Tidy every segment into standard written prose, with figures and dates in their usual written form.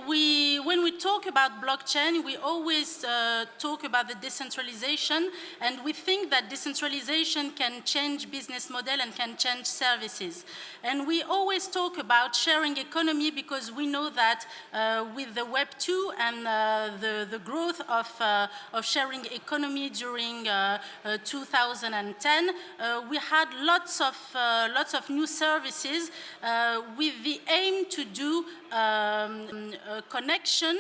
when we talk about blockchain, we always talk about the decentralization, and we think that decentralization can change business model and can change services. And we always talk about sharing economy because we know that with the Web2 and the growth of sharing economy during 2010, we had lots of new services with the aim to do a connection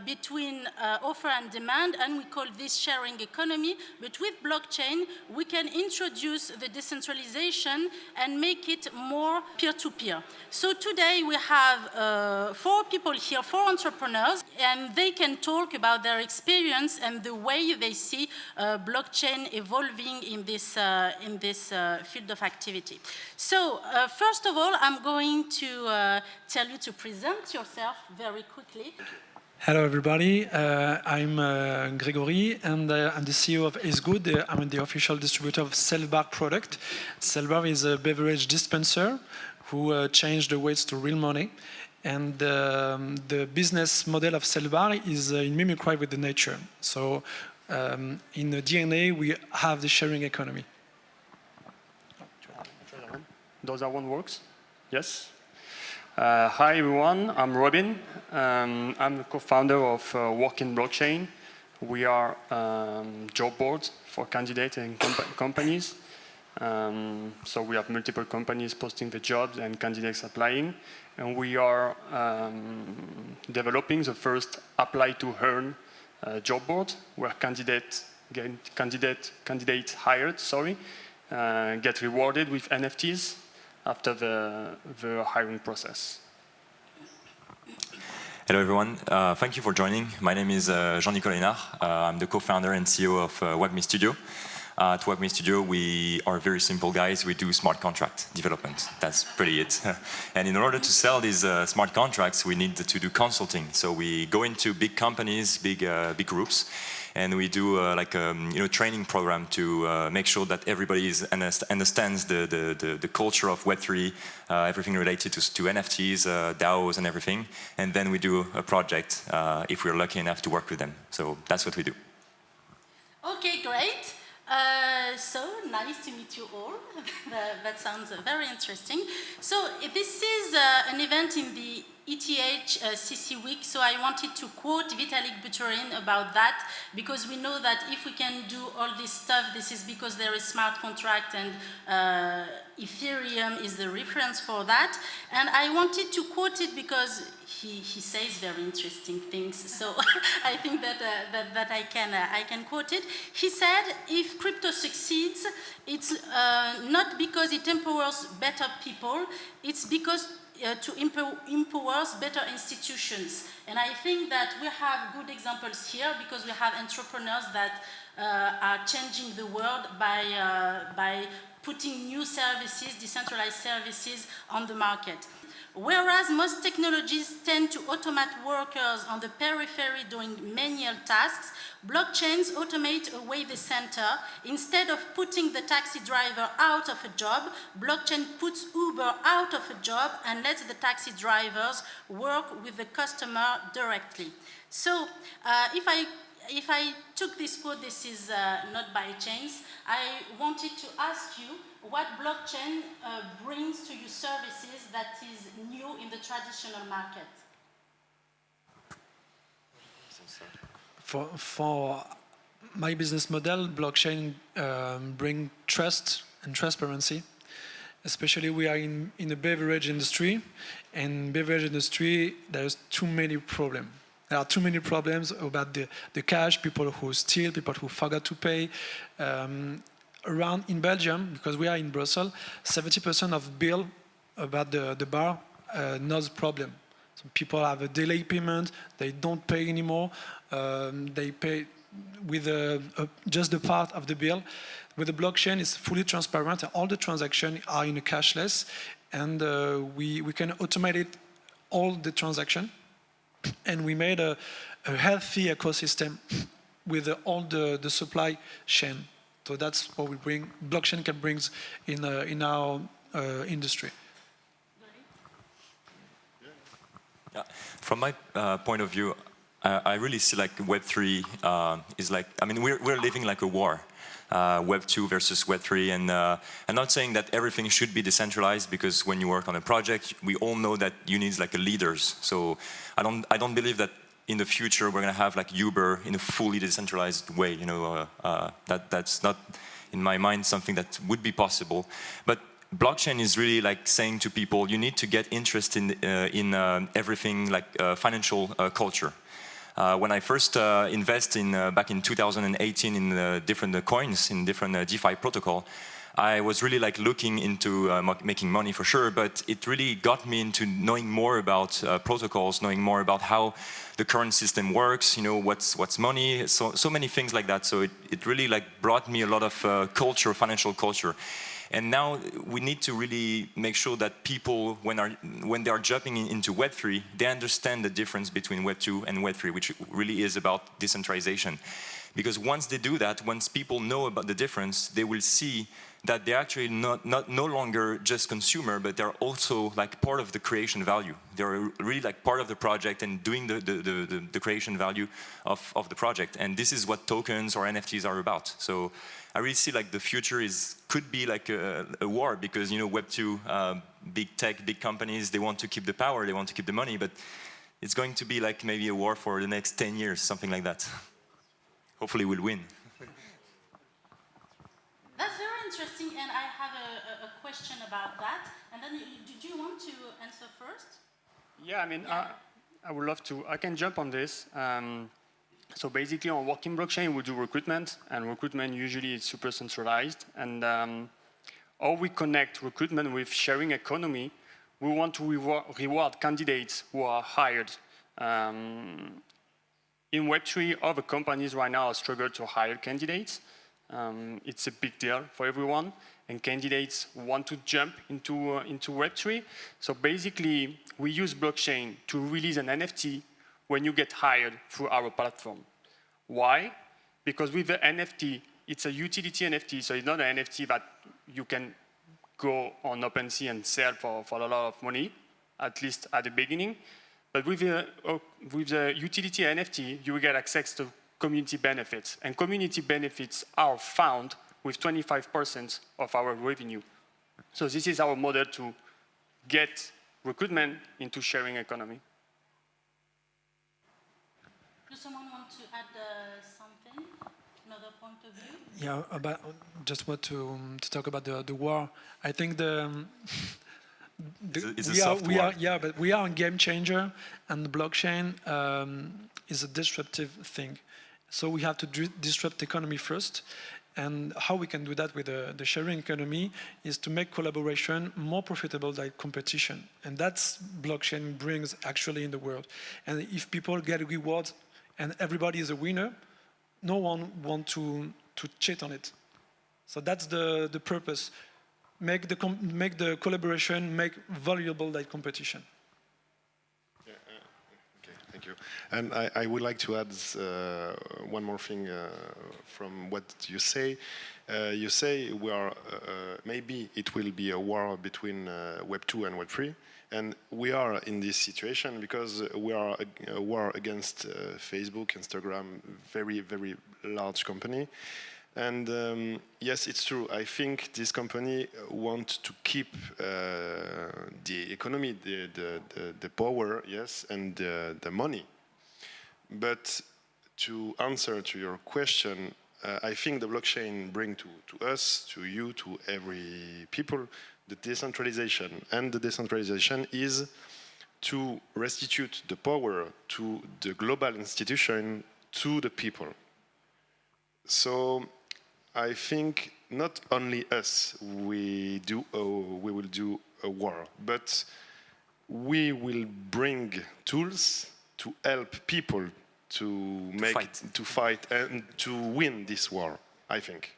between offer and demand, and we call this sharing economy. But with blockchain, we can introduce the decentralization and make it more peer-to-peer. So today we have 4 people here, 4 entrepreneurs, and they can talk about their experience and the way they see blockchain evolving in this field of activity. So first of all, I'm going to tell you to present yourself very quickly. Hello, everybody. I'm Gregory, and I'm the CEO of Is Good. I'm the official distributor of Self-Bar product. Self-Bar is a beverage dispenser who changed the weights to real money. And the business model of Self-Bar is in mimicry with the nature. So in the DNA, we have the sharing economy. Does that one works? Yes? Hi everyone, I'm Robin. I'm the co-founder of Working Blockchain. We are job boards for candidates and companies. So we have multiple companies posting the jobs and candidates applying. And we are developing the first apply to earn job board where candidates hired, get rewarded with NFTs after the hiring process. Hello everyone, thank you for joining. My name is Jean-Nicolas Hénard. I'm the co-founder and CEO of Web3 Studio. At Web3 Studio, we are very simple guys. We do smart contract development. That's pretty it. And in order to sell these smart contracts, we need to do consulting. So we go into big companies, big groups, and we do like a training program to make sure that everybody understands the culture of Web3, everything related to NFTs, DAOs, and everything. And then we do a project if we're lucky enough to work with them. So that's what we do. Okay, great. So nice to meet you all. That sounds very interesting. So this is an event in the ETH CC week, so I wanted to quote Vitalik Buterin about that, because we know that if we can do all this stuff, this is because there is smart contract, and Ethereum is the reference for that. And I wanted to quote it because he says very interesting things, so I think that I can quote it. He said, if crypto succeeds, it's not because it empowers better people, it's because to empower better institutions. And I think that we have good examples here because we have entrepreneurs that are changing the world by putting new services, decentralized services on the market. Whereas most technologies tend to automate workers on the periphery doing manual tasks, blockchains automate away the center. Instead of putting the taxi driver out of a job, blockchain puts Uber out of a job and lets the taxi drivers work with the customer directly. So if I took this quote, this is not by chance, I wanted to ask you what blockchain brings to you services that is new in the traditional market. For my business model, blockchain bring trust and transparency. Especially we are in the beverage industry, and beverage industry there's too many problems. There are too many problems about the cash, people who steal, people who forgot to pay. Around in Belgium, because we are in Brussels, 70% of bill about the bar knows problem. So people have a delay payment, they don't pay anymore, they pay with just the part of the bill. With the blockchain, it's fully transparent, all the transactions are in a cashless, and we can automate it, all the transactions, and we made a healthy ecosystem with all the supply chain. So that's what we bring. Blockchain can bring in our industry. From my point of view, I really see like Web3 is like, I mean, we're living like a war. Web2 versus Web3, and I'm not saying that everything should be decentralized, because when you work on a project, we all know that you need like a leaders. So I don't believe that in the future we're going to have like Uber in a fully decentralized way. You know, that's not in my mind something that would be possible. But blockchain is really like saying to people, you need to get interested in everything like financial culture. When I first invest in back in 2018 in different coins, in different DeFi protocol, I was really like looking into making money for sure, but it really got me into knowing more about protocols, knowing more about how the current system works, you know, what's money, so many things like that. So it really like brought me a lot of culture, financial culture. And now we need to really make sure that people, when they are jumping into Web3, they understand the difference between Web2 and Web3, which really is about decentralization. Because once they do that, once people know about the difference, they will see that they're actually no longer just consumer, but they're also like part of the creation value. They're really like part of the project and doing the creation value of the project. And this is what tokens or NFTs are about. So I really see like the future could be like a war, because, you know, Web2, big tech, big companies, they want to keep the power, they want to keep the money, but it's going to be like maybe a war for the next 10 years, something like that. Hopefully we'll win. That's very interesting, and I have a question about that. And then, do you want to answer first? Yeah, I mean, I would love to. I can jump on this. So basically, on working blockchain, we do recruitment, and recruitment usually is super centralized. And how we connect recruitment with sharing economy, we want to reward candidates who are hired. In Web3, other companies right now struggle to hire candidates. It's a big deal for everyone, and candidates want to jump into Web3. So basically, we use blockchain to release an NFT when you get hired through our platform. Why? Because with the NFT, it's a utility NFT, so it's not an NFT that you can go on OpenSea and sell for a lot of money, at least at the beginning. But with the utility NFT, you will get access to community benefits. And community benefits are found with 25% of our revenue. So this is our model to get recruitment into sharing economy. Does someone want to add something? Another point of view? Yeah, about just what to talk about the war. I think it's a soft war. But we are a game changer, and the blockchain is a disruptive thing. So we have to disrupt the economy first. And how we can do that with the sharing economy is to make collaboration more profitable than competition. And that's blockchain brings actually in the world. And if people get rewards and everybody is a winner, no one wants to cheat on it. So that's the purpose. Make the collaboration valuable like competition. Thank you. And I would like to add one more thing from what you say. You say we are maybe it will be a war between Web2 and Web3, and we are in this situation because we are a war against Facebook, Instagram, very large company. And yes, it's true. I think this company want to keep the economy, the power, yes, and the money. But to answer to your question, I think the blockchain bring to us, to you, to every people, the decentralization. And the decentralization is to restitute the power to the global institution to the people. So I think not only us we will do a war, but we will bring tools to help people to fight and to win this war, I think.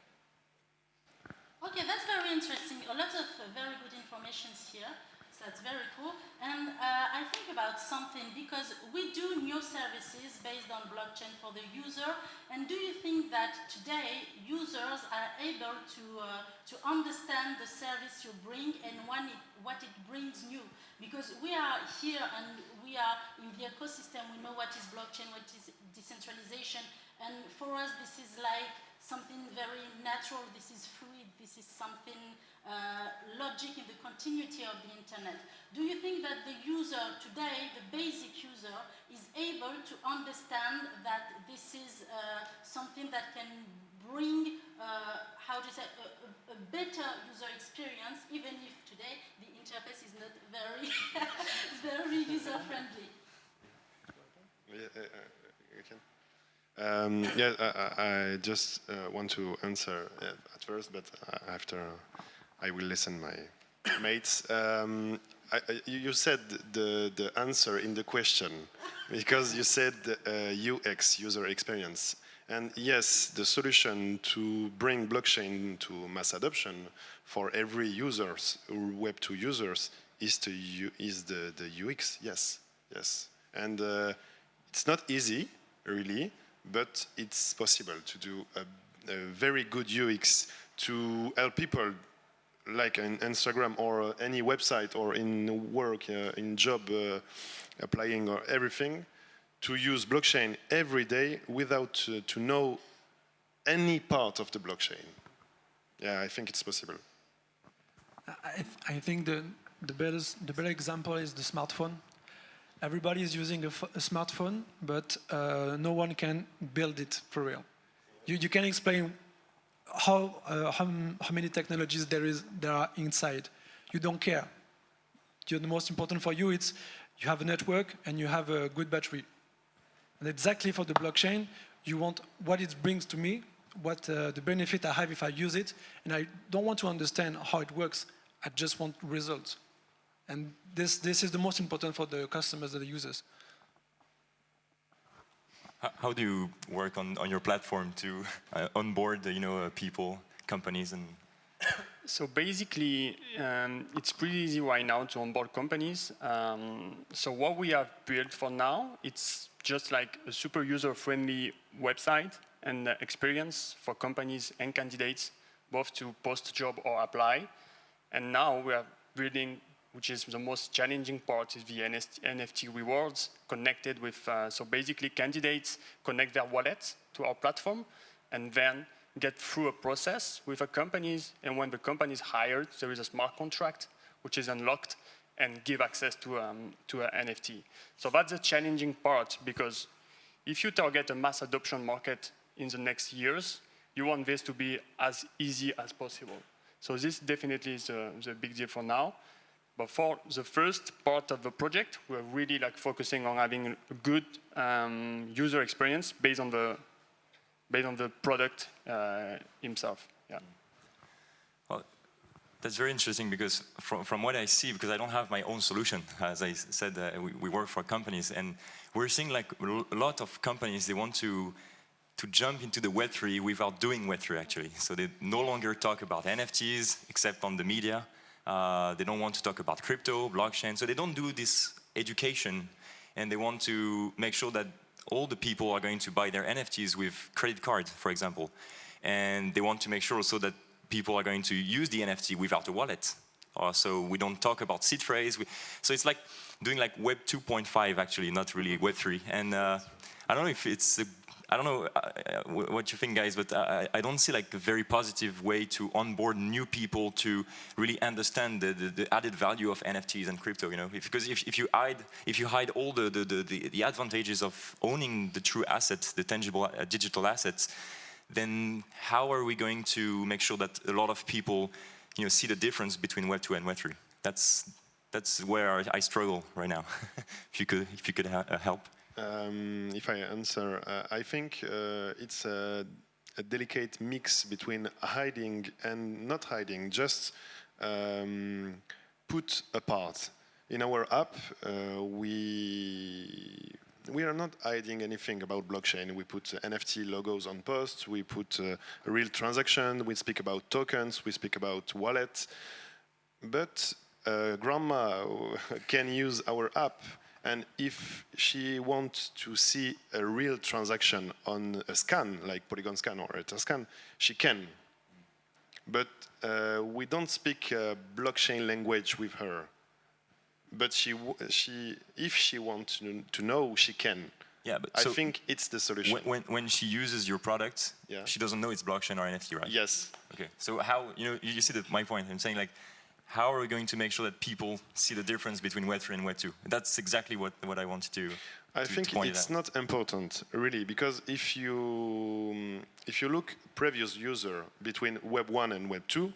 Okay, that's very interesting. A lot of very good information here. So that's very cool. And I think about something, because we do new services based on blockchain for the user. And do you think that today users are able to understand the service you bring and what it brings new? Because we are here and we are in the ecosystem, we know what is blockchain, what is decentralization, and for us this is like something very natural, this is fluid, this is something logic in the continuity of the internet. Do you think that the user today, the basic user, is able to understand that this is something that can bring, how to say, a better user experience, even if today the interface is not very, very user-friendly? Yeah, I just want to answer at first, but after I will listen my mates. You said the answer in the question because you said UX, user experience. And yes, the solution to bring blockchain to mass adoption for every users, Web2 users, is the UX. Yes, yes. And it's not easy, really, but it's possible to do a very good UX to help people like in Instagram or any website or in work, in job applying or everything, to use blockchain every day without to know any part of the blockchain. Yeah, I think it's possible. I think the better example is the smartphone. Everybody is using a smartphone, but no one can build it for real. You can explain how many technologies there are inside. You don't care. The most important for you is you have a network and you have a good battery. And exactly for the blockchain, you want what it brings to me, what the benefit I have if I use it, and I don't want to understand how it works. I just want results. And this is the most important for the customers and the users. How do you work on your platform to onboard people, companies, and? So basically, it's pretty easy right now to onboard companies. So what we have built for now, it's just like a super user-friendly website and experience for companies and candidates, both to post a job or apply. And now we are building, which is the most challenging part, is the NFT rewards connected with, so basically candidates connect their wallets to our platform and then get through a process with a companies, and when the company is hired, there is a smart contract which is unlocked and give access to an NFT. So that's the challenging part, because if you target a mass adoption market in the next years, you want this to be as easy as possible. So this definitely is the big deal for now. But for the first part of the project, we're really like focusing on having a good user experience based on the product himself. Yeah. Well, that's very interesting, because from what I see, because I don't have my own solution, as I said, we work for companies, and we're seeing like a lot of companies, they want to jump into the Web3 without doing Web3 actually. So they no longer talk about NFTs except on the media. They don't want to talk about crypto, blockchain, so they don't do this education, and they want to make sure that all the people are going to buy their NFTs with credit card, for example. And they want to make sure also that people are going to use the NFT without a wallet. So we don't talk about seed phrase. So it's like doing like Web 2.5 actually, not really Web 3. And I don't know if it's, I don't know what you think, guys, but I don't see like a very positive way to onboard new people to really understand the added value of NFTs and crypto. Because if you hide all the advantages of owning the true assets, the tangible digital assets, then how are we going to make sure that a lot of people, see the difference between Web 2 and Web 3? That's where I struggle right now. If you could help. If I answer, I think it's a delicate mix between hiding and not hiding, just put apart. In our app, we are not hiding anything about blockchain. We put NFT logos on posts, we put a real transaction, we speak about tokens, we speak about wallet. But grandma can use our app, and if she wants to see a real transaction on a scan, like Polygon scan or Etherscan, she can. But we don't speak blockchain language with her. but if she wants to know, she can. Yeah, but I so think it's the solution. when she uses your product, Yeah. she doesn't know it's blockchain or NFT, right? Yes. Okay. So how you see my point? I'm saying like, how are we going to make sure that people see the difference between Web3 and Web2? That's exactly what I wanted to. I think point it's out. not important really, because if you look previous user between Web 1 and Web 2,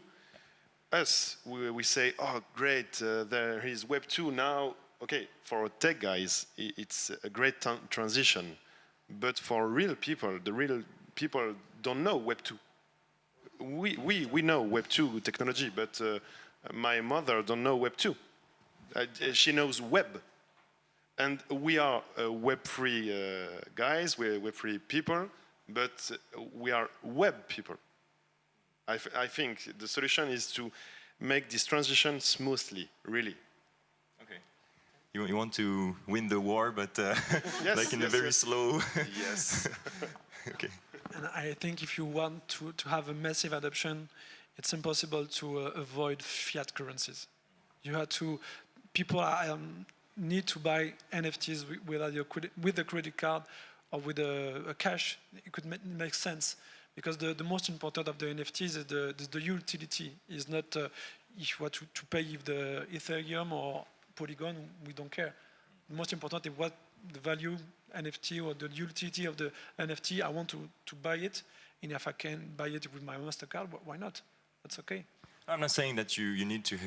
us we say, oh great, there is Web 2 now. Okay, for tech guys, it's a great transition, but for real people, the real people don't know Web 2. We know Web 2 technology, but my mother don't know Web 2. She knows web. And we are Web3 guys, we're Web3 people, but we are web people. I think the solution is to make this transition smoothly, really. Okay. You want to win the war, but Yes, like in a yes, very yes. slow. Yes. Okay. And I think if you want to have a massive adoption, it's impossible to avoid fiat currencies. You have to, people need to buy NFTs with a credit card or with a cash. It could make sense, because the most important of the NFTs is the utility. Is not if you want to pay if the Ethereum or Polygon, we don't care. The most important is what the value NFT or the utility of the NFT. I want to buy it, and if I can buy it with my MasterCard, why not? That's okay. I'm not saying that you need to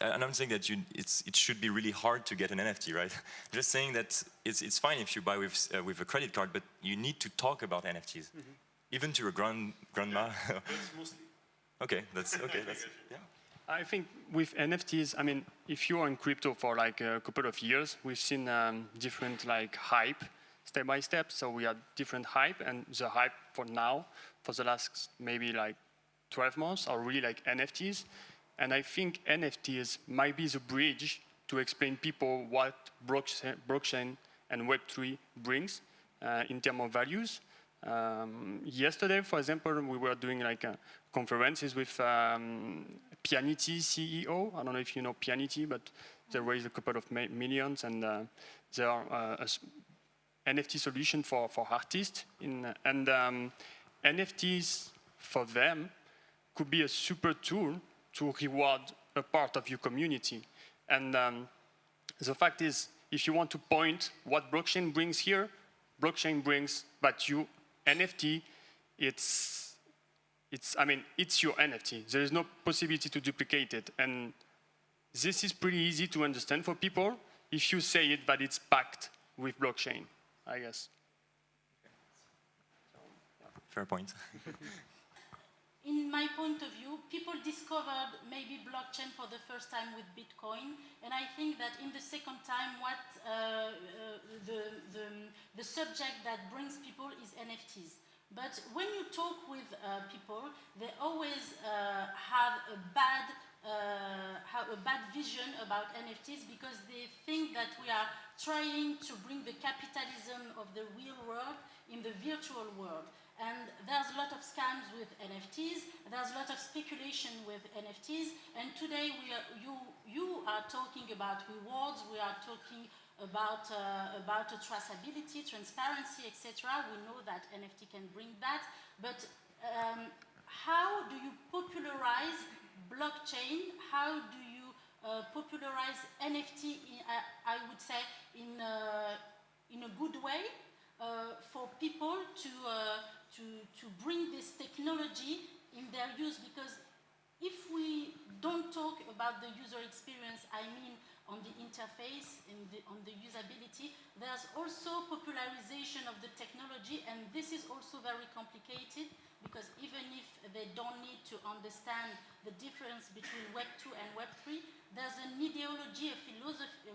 and I'm saying that it should be really hard to get an NFT, right? I'm just saying that it's fine if you buy with a credit card, but you need to talk about NFTs, even to your grandma. Okay, that's yeah. I think with NFTs, I mean, if you are in crypto for like a couple of years, we've seen different like hype, step by step. So we had different hype, and the hype for now, for the last maybe like 12 months, are really like NFTs. And I think NFTs might be the bridge to explain people what blockchain and Web3 brings in terms of values. Yesterday, for example, we were doing like conferences with Pianity CEO. I don't know if you know Pianity, but they raised a couple of millions, and they are a NFT solution for artists. NFTs for them could be a super tool to reward a part of your community. And the fact is, if you want to point what blockchain brings here, blockchain brings, but you NFT, it's your NFT. There is no possibility to duplicate it. And this is pretty easy to understand for people if you say it, but it's backed with blockchain, I guess. Fair point. In my point of view, people discovered maybe blockchain for the first time with Bitcoin, and I think that in the second time, what the subject that brings people is NFTs. But when you talk with people, they always have a bad vision about NFTs, because they think that we are trying to bring the capitalism of the real world in the virtual world. And there's a lot of scams with NFTs, there's a lot of speculation with NFTs, and today you are talking about rewards, we are talking about traceability, transparency, etc. We know that NFT can bring that, but how do you popularize blockchain? How do you popularize NFT, I would say, in a good way? For people to bring this technology in their use, because if we don't talk about the user experience, I mean on the interface and on the usability, there's also popularization of the technology, and this is also very complicated, because even if they don't need to understand the difference between Web 2 and Web 3, there's an ideology, a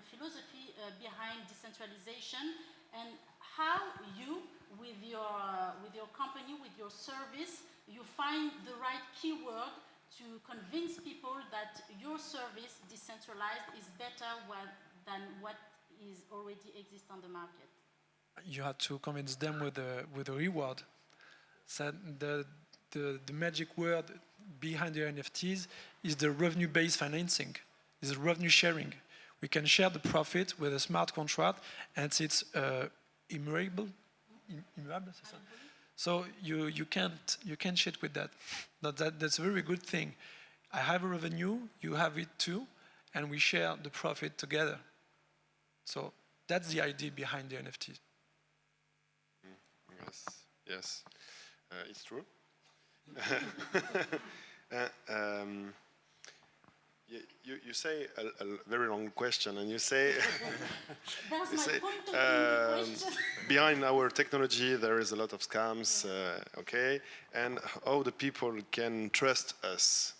philosophy behind decentralization. And how you, with your company, with your service, you find the right keyword to convince people that your service, decentralized, is better than what is already exists on the market. You have to convince them with a reward. So the magic word behind the NFTs is the revenue-based financing, is revenue sharing. We can share the profit with a smart contract, and it's immutable. Immutable, c'est ça? So you can't cheat with that. That's a very good thing. I have a revenue, you have it too, and we share the profit together. So that's the idea behind the NFT. Yes, it's true. You say a very long question, and you say, That's you my say point of view, the question. behind our technology there is a lot of scams, okay, and how the people can trust us.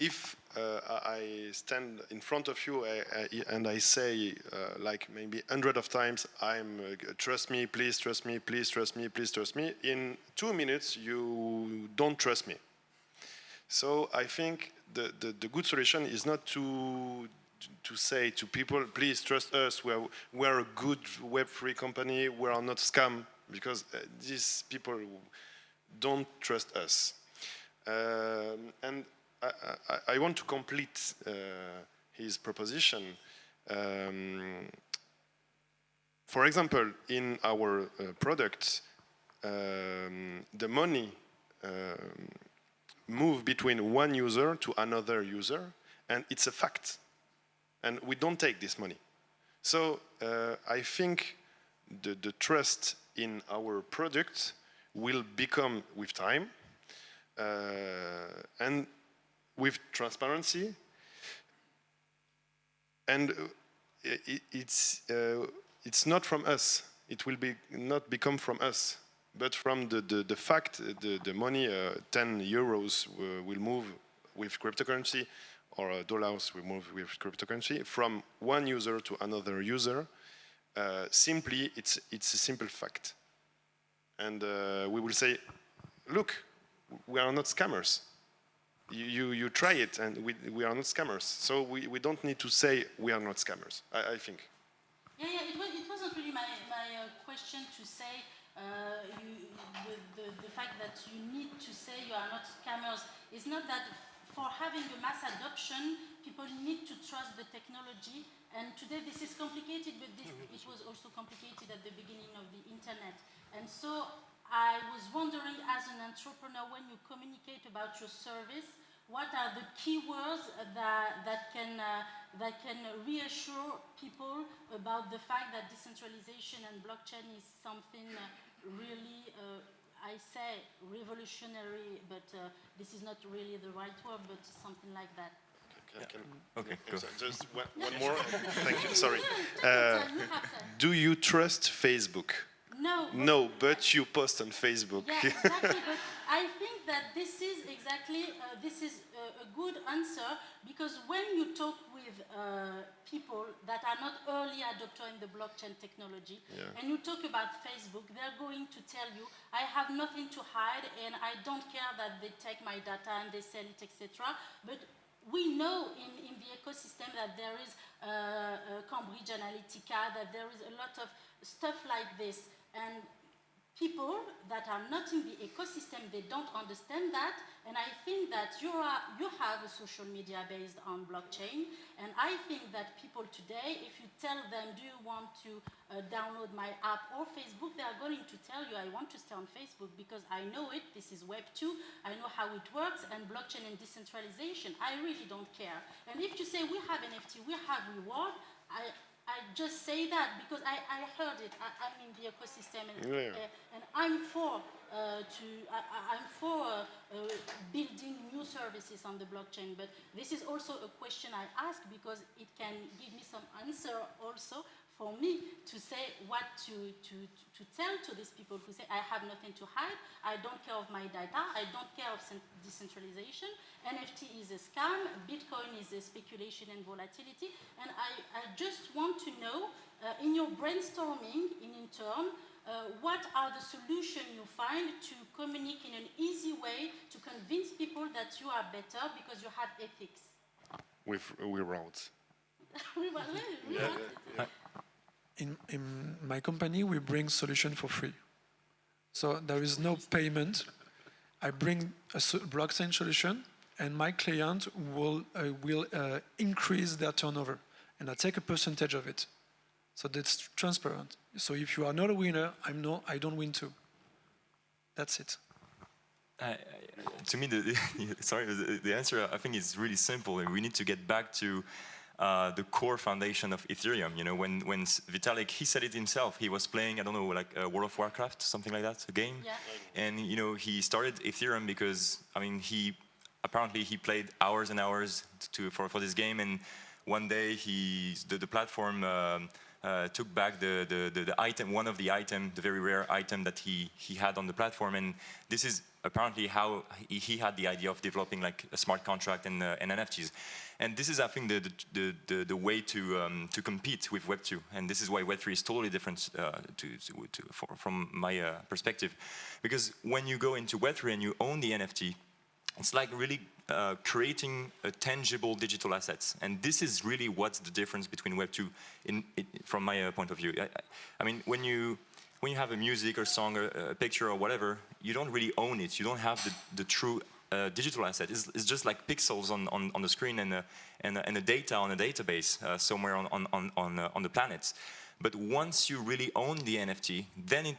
If I stand in front of you and I say like maybe 100 of times, trust me, please trust me, please trust me, please trust me, in 2 minutes you don't trust me. So I think the good solution is not to say to people, please trust us, we're a good Web3 company, we are not scam, because these people don't trust us. And I want to complete his proposition. For example, in our product, the money move between one user to another user, and it's a fact. And we don't take this money. So I think the trust in our product will become with time, and with transparency, and it's not from us. It will not become from us, but from the fact the money, 10 euros will move with cryptocurrency, or dollars will move with cryptocurrency from one user to another user. Simply, it's a simple fact, and we will say, look, we are not scammers. You try it, and we are not scammers. So we don't need to say we are not scammers, I think. Yeah, it wasn't really my question to say the fact that you need to say you are not scammers. It's not that for having a mass adoption, people need to trust the technology. And today this is complicated, but it was also complicated at the beginning of the internet. And so I was wondering, as an entrepreneur, when you communicate about your service, what are the keywords that can reassure people about the fact that decentralization and blockchain is something really, I say revolutionary, but this is not really the right word, but something like that. Okay, go. Just one more. Thank you. Sorry. Do you trust Facebook? No. No, but you post on Facebook. Yeah, exactly. But I think that this is exactly a good answer, because when you talk with people that are not early adopter in the blockchain technology, and you talk about Facebook, they're going to tell you, I have nothing to hide, and I don't care that they take my data and they sell it, etc. But we know in the ecosystem that there is Cambridge Analytica, that there is a lot of stuff like this. And people that are not in the ecosystem, they don't understand that. And I think that you have a social media based on blockchain. And I think that people today, if you tell them, do you want to download my app or Facebook, they are going to tell you, I want to stay on Facebook because I know it, this is Web 2, I know how it works, and blockchain and decentralization, I really don't care. And if you say we have NFT, we have reward, I just say that because I heard it. I'm in the ecosystem, and I'm for building new services on the blockchain. But this is also a question I ask because it can give me some answer also for me to say what to tell to these people who say, I have nothing to hide, I don't care of my data, I don't care of decentralization, NFT is a scam, Bitcoin is a speculation and volatility, and I just want to know, in your brainstorming in intern, what are the solutions you find to communicate in an easy way to convince people that you are better because you have ethics? We wrote. In my company, we bring solution for free. So there is no payment. I bring a blockchain solution, and my client will increase their turnover, and I take a percentage of it. So that's transparent. So if you are not a winner, I don't win too. That's it. To me, the answer I think is really simple. We need to get back to the core foundation of Ethereum. You know, when Vitalik, he said it himself. He was playing, I don't know, like World of Warcraft, something like that, a game. Yeah. And you know, he started Ethereum because I mean, apparently he played hours and hours for this game, and one day the platform took back the item, one of the item, the very rare item that he had on the platform, and this is apparently how he had the idea of developing like a smart contract and NFTs. And this is, I think, the way to compete with Web2, and this is why Web3 is totally different from my perspective, because when you go into Web3 and you own the NFT, it's like really creating a tangible digital assets, and this is really what's the difference between Web2 from my point of view. I mean, when you have a music or song or a picture or whatever, you don't really own it. You don't have the true digital asset. It's just like pixels on the screen and a data on a database somewhere on the planet. But once you really own the NFT, then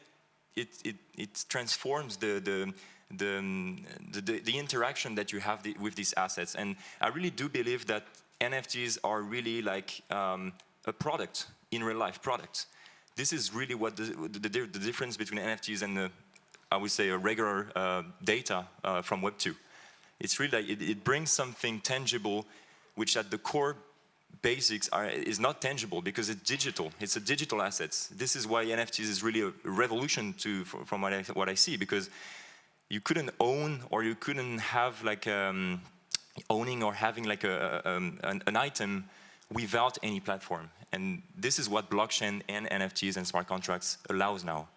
it transforms the interaction that you have with these assets. And I really do believe that NFTs are really like a product, in real life product. This is really what the difference between NFTs and I would say a regular data from Web2. It's really like it brings something tangible, which at the core basics is not tangible because it's digital. It's a digital asset. This is why NFTs is really a revolution from what I see, because you couldn't own or you couldn't have like owning or having like an item without any platform. And this is what blockchain and NFTs and smart contracts allows now.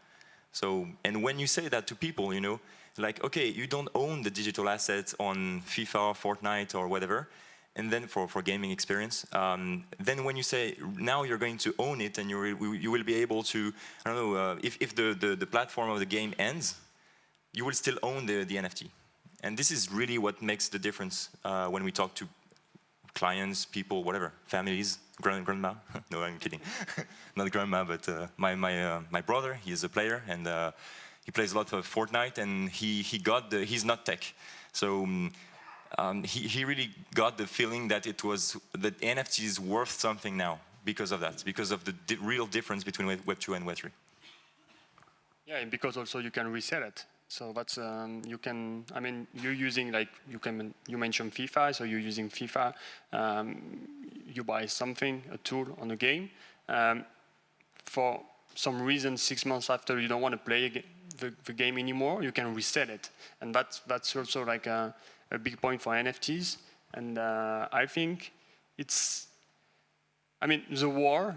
So, and when you say that to people, you know, like, okay, you don't own the digital assets on FIFA, Fortnite, or whatever, and then for gaming experience, then when you say now you're going to own it and you will be able to, I don't know, if the platform of the game ends, you will still own the NFT. And this is really what makes the difference when we talk to clients, people, whatever, families, grandma. No, I'm kidding. Not grandma, but my brother, he is a player, and he plays a lot of Fortnite, and he's not tech. So he really got the feeling that that NFT is worth something now because of that, because of the real difference between Web2 and Web3. Yeah, and because also you can resell it. So that's you can. I mean, you're using like you mentioned FIFA, so you're using FIFA. You buy something, a tool on a game. For some reason, 6 months after you don't want to play the game anymore, you can resell it, and that's also like a big point for NFTs. And I think it's. I mean, the war,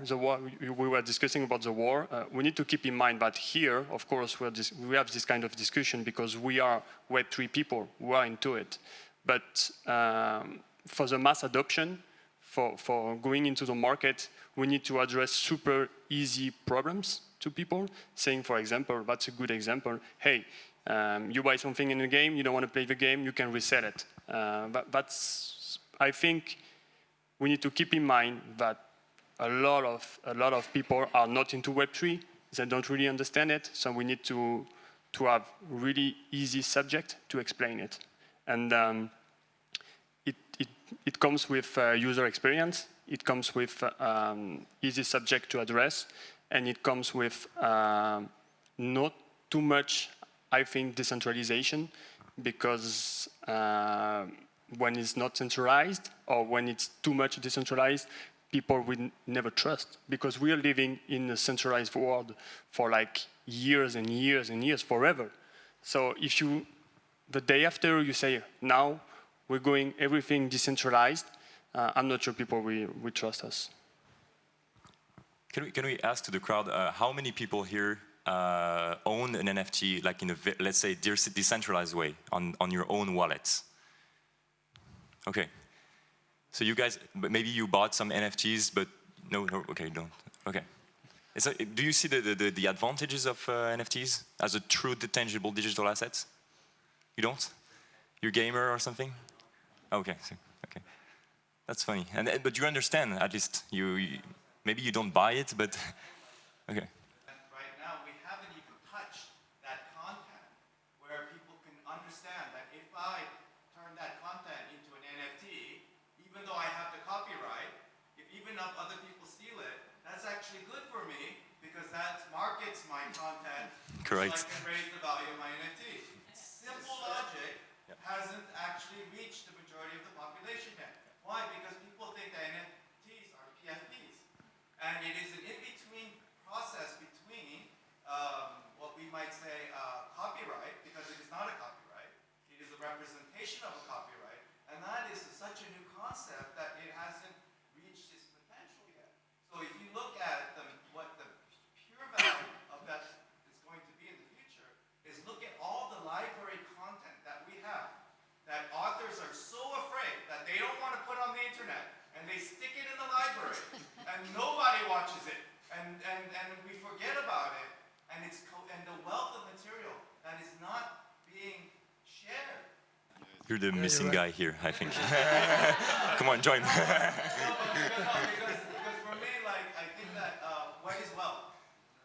we were discussing about the war. We need to keep in mind that here, of course, we have this kind of discussion because we are Web3 people, we are into it. But for the mass adoption, for going into the market, we need to address super easy problems to people. Saying, for example, that's a good example. Hey, you buy something in a game, you don't want to play the game, you can resell it. That's, I think, we need to keep in mind that a lot of people are not into Web3. They don't really understand it. So we need to have really easy subject to explain it. And it comes with user experience. It comes with easy subject to address. And it comes with not too much, I think, decentralization, because when it's not centralized or when it's too much decentralized, people will never trust, because we are living in a centralized world for like years and years and years, forever. So if the day after you say, now we're going everything decentralized, I'm not sure people will trust us. Can we ask to the crowd, how many people here own an NFT, like in a, let's say, decentralized way on your own wallets? Okay. So you guys, maybe you bought some NFTs, but no, okay, don't. Okay. Do you see the advantages of NFTs as a true tangible digital assets? You don't? You're a gamer or something? Okay, so, okay, that's funny. But you understand, at least. Maybe you don't buy it, but okay. Right now, we haven't even touched that content where people can understand that if I turn that content into an NFT, even though I have the copyright, if even if other people steal it, that's actually good for me because that markets my content. Correct. So I can raise the value of my NFT. Simple logic hasn't actually reached the majority of the population yet. Why? Because people think that NFTs are PFPs. And it is an in-between process between what we might say copyright, because it is not a copyright. It is a representation of a copyright. And that is such a new concept that it hasn't reached its potential yet. So if you look at what the pure value of that is going to be in the future, is look at all the library content that we have, that authors are so afraid that they don't want to put on the internet, and they stick it in the library, and nobody watches it, and we forget about it, and the wealth of material that is not being shared. You're the missing right. guy here, I think. Come on, join. Because for me, like, I think that what is wealth?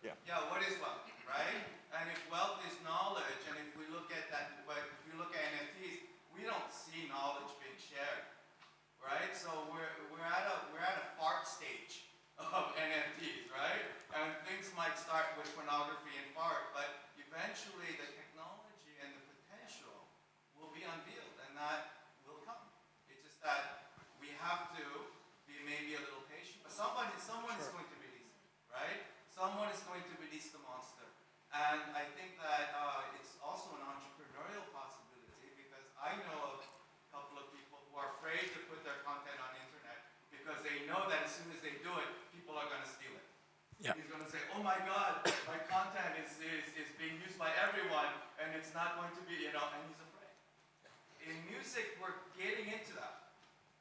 Yeah. Yeah, what is wealth, right? And if wealth is knowledge, and if we look at that, if you look at NFTs, we don't see knowledge being shared, right? So we're at a fart stage of NFTs, right? And things might start with pornography and fart, but eventually the technology and the potential will be unveiled, and that will come. It's just that we have to be maybe a little patient. But someone is going to release it, right? Someone is going to release the monster. And I think that it's also an entrepreneurial possibility, because I know of a couple of people who are afraid to put their content on the internet because they know that as soon as they do it, people are going to steal it. Yeah. He's going to say, oh my God, my content is being used by everyone, and it's not going to be, and he's afraid. In music, we're getting into that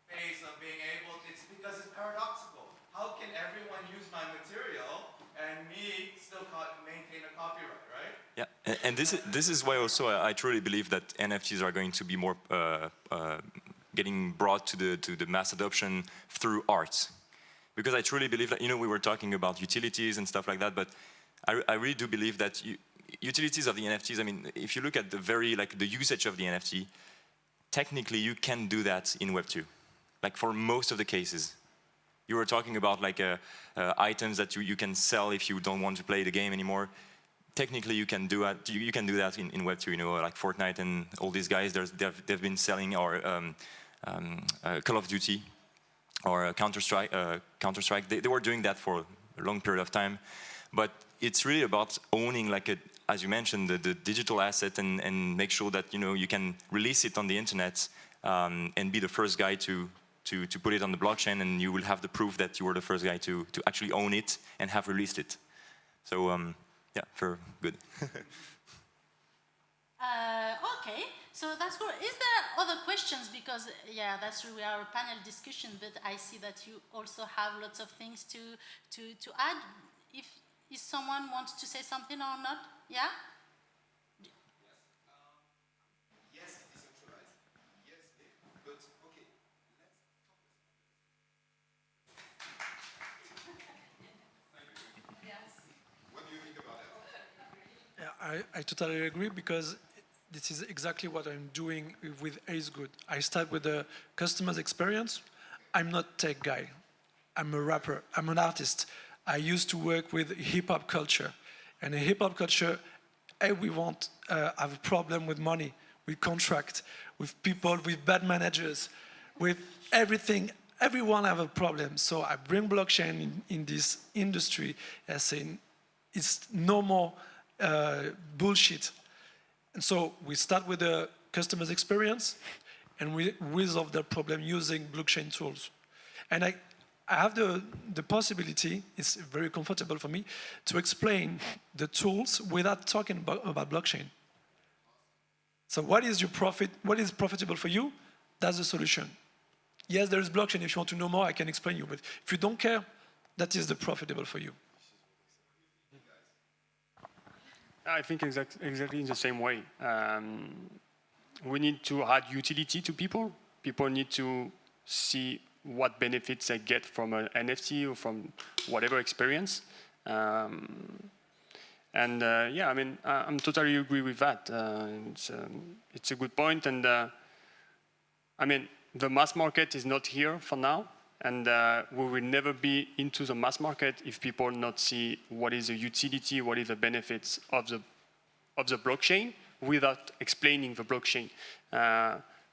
phase of being able, it's because it's paradoxical. How can everyone use my material and me still maintain a copyright, right? Yeah, and this is why also I truly believe that NFTs are going to be more getting brought to the mass adoption through art, because I truly believe that, we were talking about utilities and stuff like that, but I really do believe that utilities of the NFTs. I mean, if you look at the usage of the NFT, technically you can do that in Web2, like for most of the cases. You were talking about items that you can sell if you don't want to play the game anymore. Technically, you can do that. You can do that in Web2. Like Fortnite and all these guys. They've been selling Call of Duty or Counter-Strike. They were doing that for a long period of time. But it's really about owning, as you mentioned, the digital asset and make sure that you can release it on the internet and be the first guy to put it on the blockchain, and you will have the proof that you were the first guy to actually own it and have released it. So yeah, for good. Okay, so that's good. Is there other questions? Because yeah, that's true. We are a panel discussion, but I see that you also have lots of things to add. If someone wants to say something or not, yeah. Yes, decentralized. Yes, but okay. What do you think about that? Yeah, I totally agree, because this is exactly what I'm doing with Ace Good. I start with the customer's experience. I'm not tech guy. I'm a rapper. I'm an artist. I used to work with hip-hop culture. And in hip-hop culture, everyone have a problem with money, with contract, with people, with bad managers, with everything. Everyone have a problem. So I bring blockchain in this industry as saying it's no more bullshit. And so we start with the customer's experience, and we resolve the problem using blockchain tools. And I have the possibility, it's very comfortable for me, to explain the tools without talking about blockchain. So what is your profit? What is profitable for you? That's the solution. Yes, there is blockchain. If you want to know more, I can explain you. But if you don't care, that is the profitable for you. I think exactly in the same way. We need to add utility to people. people need to see what benefits they get from an NFT or from whatever experience. Yeah, I mean, I'm totally agree with that. It's a good point, and I mean, the mass market is not here for now, and we will never be into the mass market if people not see what is the utility, what is the benefits of the blockchain without explaining the blockchain.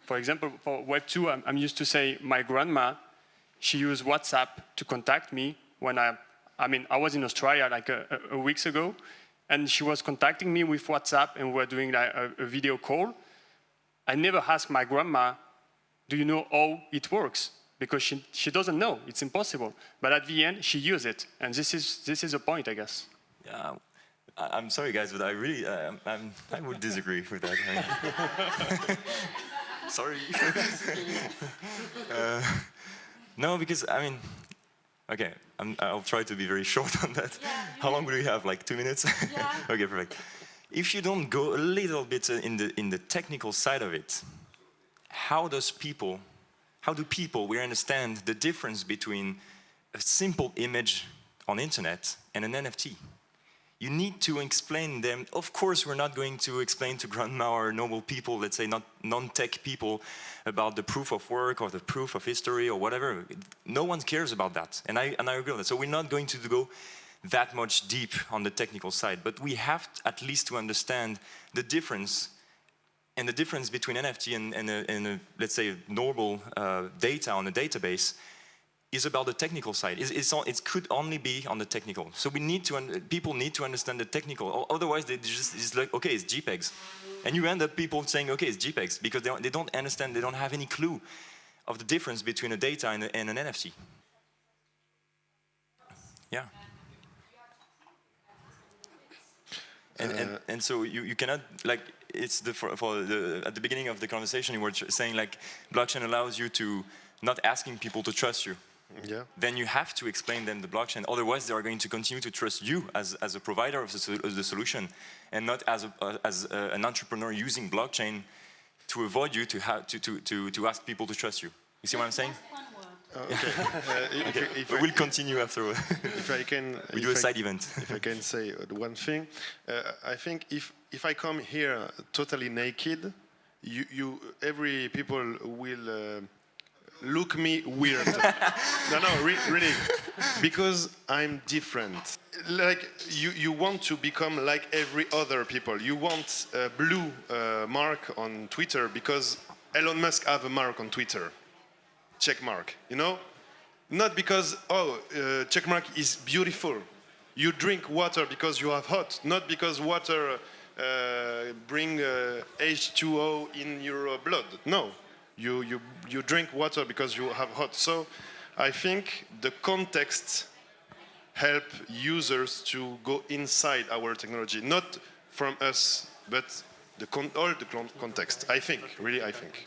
For example, for Web2, I'm used to say my grandma, she used WhatsApp to contact me when I was in Australia like a weeks ago, and she was contacting me with WhatsApp, and we're doing like a video call. I never asked my grandma, do you know how it works? Because she doesn't know, it's impossible. But at the end, she used it, and this is the point, I guess. Yeah, I'm sorry, guys, but I really, I would disagree with that. I mean, sorry. No, because, I mean, okay, I'll try to be very short on that. Yeah, How long do we have, like 2 minutes? Yeah. Okay, perfect. If you don't go a little bit in the technical side of it, how do people we understand the difference between a simple image on internet and an NFT? You need to explain them. Of course, we're not going to explain to grandma or normal people, let's say not non-tech people, about the proof of work or the proof of history or whatever. No one cares about that, and I agree with that. So we're not going to go that much deep on the technical side, but we have at least to understand the difference, and the difference between NFT and a let's say, normal data on a database is about the technical side. It could only be on the technical. So people need to understand the technical. Otherwise, it's like, okay, it's JPEGs. And you end up people saying, okay, it's JPEGs, because they don't understand, they don't have any clue of the difference between a data and an NFT. Yeah. And so you cannot, like, it's at the beginning of the conversation you were saying, like, blockchain allows you to not asking people to trust you. Yeah. Then you have to explain them the blockchain. Otherwise, they are going to continue to trust you as a provider of the solution, and not as an entrepreneur using blockchain to avoid you to ask people to trust you. You see what I'm saying? Okay. But we'll continue after. If I can, we do a side event. If I can say one thing, I think if I come here totally naked, every people will look me weird. No, really, because I'm different. Like you want to become like every other people. You want a blue mark on Twitter because Elon Musk have a mark on Twitter. Check mark, you know? Not because, check mark is beautiful. You drink water because you have hot, not because water bring H2O in your blood. No, you drink water because you have hot. So I think the context help users to go inside our technology, not from us, but all the context. I think, really, I think.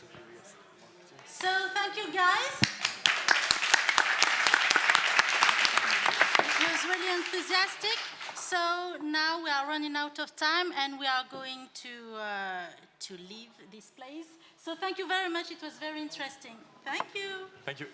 So thank you, guys. It was really enthusiastic. So now we are running out of time, and we are going to leave this place. So thank you very much. It was very interesting. Thank you. Thank you.